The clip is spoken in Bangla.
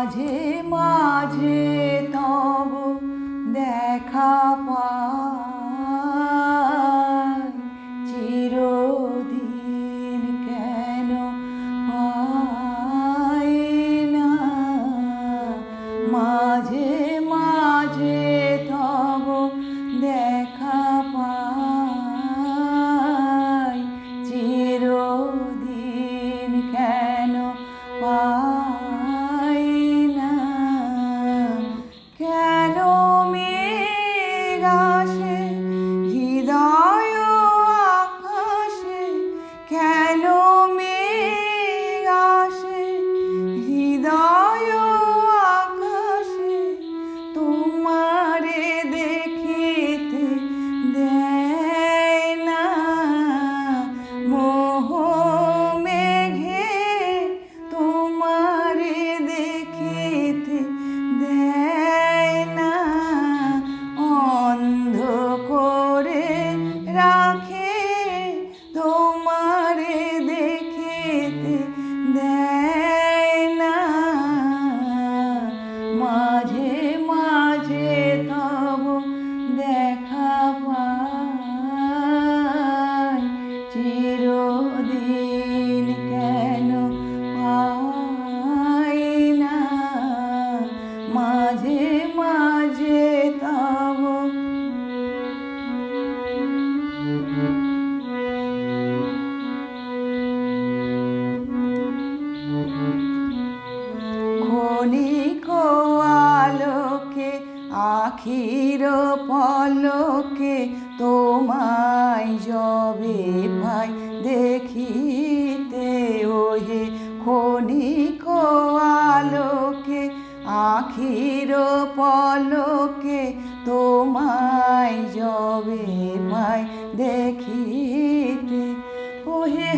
মাঝে মাঝে তব দেখা পাই, চিরদিন কেন পাই না। মাঝে মাঝে তব দেখা পাই, চিরদিন কেন পাই না। কেন মেঘ আসে হৃদয় আকাশে, কেন মেঘ আসে হৃদয় আকাশে, তোমারে দেখিতে দেয় না। মোহ মেঘে তোমারে দেখিতে দেয় না। অন্ধ করে রাখে তোমারে দেখিতে দেয় না। মাঝে মাঝে তব দেখা পাই, চিরদিন কেন পাই না। মাঝে মাঝে তব ক্ষণিক আলোকে আখির পলকে তোমায় যবে পাই দেখিতে, ওহে ক্ষণিক আলোকে আখির পলকে তোমায় যবে পাই দেখিতে, ওহে